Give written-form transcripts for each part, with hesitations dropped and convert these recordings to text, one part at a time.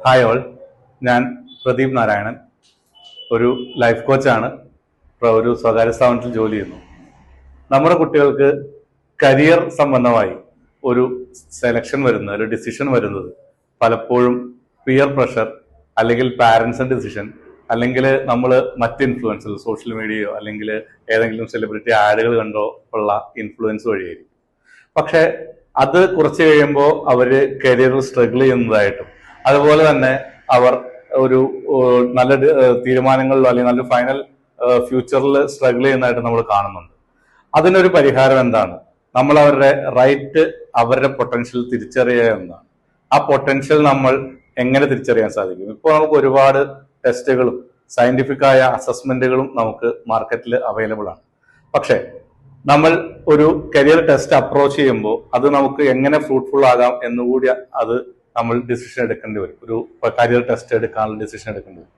Hi all, ഞാൻ പ്രദീപ് നാരായണൻ. ഒരു life കോച്ചാണ്. ഒരു സ്വകാര്യ സ്ഥാപനത്തിൽ ജോലി ചെയ്യുന്നു. നമ്മുടെ കുട്ടികൾക്ക് കരിയർ സംബന്ധമായി ഒരു സെലക്ഷൻ വരുന്നത്, ഒരു ഡിസിഷൻ വരുന്നത് പലപ്പോഴും പിയർ പ്രഷർ, അല്ലെങ്കിൽ പാരൻസിന്റെ ഡിസിഷൻ, അല്ലെങ്കിൽ നമ്മൾ മറ്റ് ഇൻഫ്ലുവൻസർ, സോഷ്യൽ മീഡിയയോ അല്ലെങ്കിൽ ഏതെങ്കിലും സെലിബ്രിറ്റി ആഡുകൾ കണ്ടോ ഉള്ള ഇൻഫ്ലുവൻസ് വഴിയായിരിക്കും. പക്ഷെ അത് കുറച്ച് കഴിയുമ്പോൾ അവര് കരിയറിൽ സ്ട്രഗിൾ ചെയ്യുന്നതായിട്ടും അതുപോലെ തന്നെ അവർ ഒരു നല്ല തീരുമാനങ്ങളിലോ അല്ലെങ്കിൽ നല്ല ഫൈനൽ ഫ്യൂച്ചറിൽ സ്ട്രഗിൾ ചെയ്യുന്നതായിട്ട് നമ്മൾ കാണുന്നുണ്ട്. അതിനൊരു പരിഹാരം എന്താണ്? നമ്മൾ അവരുടെ റൈറ്റ്, അവരുടെ പൊട്ടൻഷ്യൽ തിരിച്ചറിയുക എന്നതാണ്. ആ പൊട്ടൻഷ്യൽ നമ്മൾ എങ്ങനെ തിരിച്ചറിയാൻ സാധിക്കും? ഇപ്പോൾ നമുക്ക് ഒരുപാട് ടെസ്റ്റുകളും സയന്റിഫിക് ആയ അസസ്മെന്റുകളും നമുക്ക് മാർക്കറ്റിൽ അവൈലബിൾ ആണ്. പക്ഷെ നമ്മൾ ഒരു കരിയർ ടെസ്റ്റ് അപ്രോച്ച് ചെയ്യുമ്പോൾ അത് നമുക്ക് എങ്ങനെ ഫ്രൂട്ട്ഫുൾ ആകാം എന്നുകൂടി അത് നമ്മൾ ഡിസിഷൻ എടുക്കേണ്ടി വരും. ഒരു കരിയർ ടെസ്റ്റ് എടുക്കാനുള്ള ഡിസിഷൻ എടുക്കേണ്ടി വരും.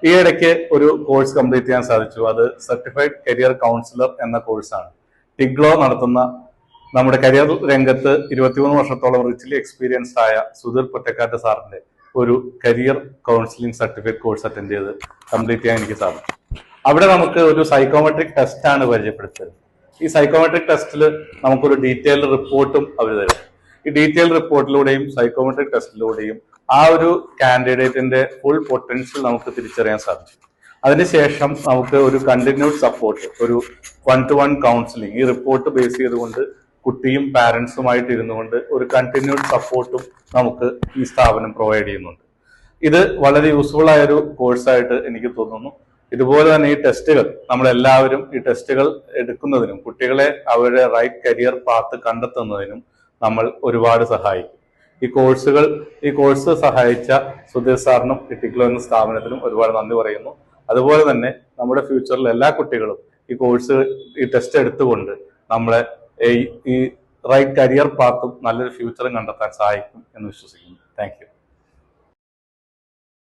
ഈ ഇടയ്ക്ക് ഒരു കോഴ്സ് കംപ്ലീറ്റ് ചെയ്യാൻ സാധിച്ചു. അത് സർട്ടിഫൈഡ് കരിയർ കൗൺസിലർ എന്ന കോഴ്സാണ്. ടിഗ്ലോ നടത്തുന്ന, നമ്മുടെ കരിയർ രംഗത്ത് 23 വർഷത്തോളം റിച്ച്ലി എക്സ്പീരിയൻസ്ഡ് ആയ സുധീർ പൊറ്റക്കാട്ട് സാറിന്റെ ഒരു career counselling certificate course attend ചെയ്ത് കംപ്ലീറ്റ് ചെയ്യാൻ എനിക്ക് സാധിച്ചു. അവിടെ നമുക്ക് ഒരു സൈക്കോമെട്രിക് ടെസ്റ്റ് ആണ് പരിചയപ്പെടുത്തുന്നത്. ഈ സൈക്കോമെട്രിക് ടെസ്റ്റിൽ നമുക്കൊരു ഡീറ്റെയിൽഡ് റിപ്പോർട്ടും അവർ തരും. ഈ ഡീറ്റെയിൽഡ് റിപ്പോർട്ടിലൂടെയും സൈക്കോമെട്രിക് ടെസ്റ്റിലൂടെയും ആ ഒരു കാൻഡിഡേറ്റിന്റെ ഫുൾ പൊട്ടൻഷ്യൽ നമുക്ക് തിരിച്ചറിയാൻ സാധിക്കും. അതിനുശേഷം നമുക്ക് ഒരു കണ്ടിന്യൂഡ് സപ്പോർട്ട്, ഒരു 1-to-1 കൗൺസിലിംഗ് ഈ റിപ്പോർട്ട് ബേസ് ചെയ്തുകൊണ്ട് കുട്ടിയും പാരന്റ്സുമായിട്ട് ഇരുന്നുകൊണ്ട് ഒരു കണ്ടിന്യൂഡ് സപ്പോർട്ടും നമുക്ക് ഈ സ്ഥാപനം പ്രൊവൈഡ് ചെയ്യുന്നുണ്ട്. ഇത് വളരെ യൂസ്ഫുൾ ആയ ഒരു കോഴ്സായിട്ട് എനിക്ക് തോന്നുന്നു. ഇതുപോലെ തന്നെ ഈ ടെസ്റ്റുകൾ, നമ്മളെല്ലാവരും ഈ ടെസ്റ്റുകൾ എടുക്കുന്നതിനും കുട്ടികളെ അവരുടെ റൈറ്റ് കരിയർ പാത്ത് കണ്ടെത്തുന്നതിനും നമ്മൾ ഒരുപാട് സഹായിക്കും. ഈ കോഴ്സ് സഹായിച്ച സുധീർ സാറിനും ടിഗ്ലോ എന്ന സ്ഥാപനത്തിനും ഒരുപാട് നന്ദി പറയുന്നു. അതുപോലെ തന്നെ നമ്മുടെ ഫ്യൂച്ചറിൽ എല്ലാ കുട്ടികളും ഈ ടെസ്റ്റ് എടുത്തുകൊണ്ട് നമ്മളെ ഈ റൈറ്റ് കരിയർ പാത്തും നല്ലൊരു ഫ്യൂച്ചറും കണ്ടെത്താൻ സഹായിക്കും എന്ന് വിശ്വസിക്കുന്നു. Thank you.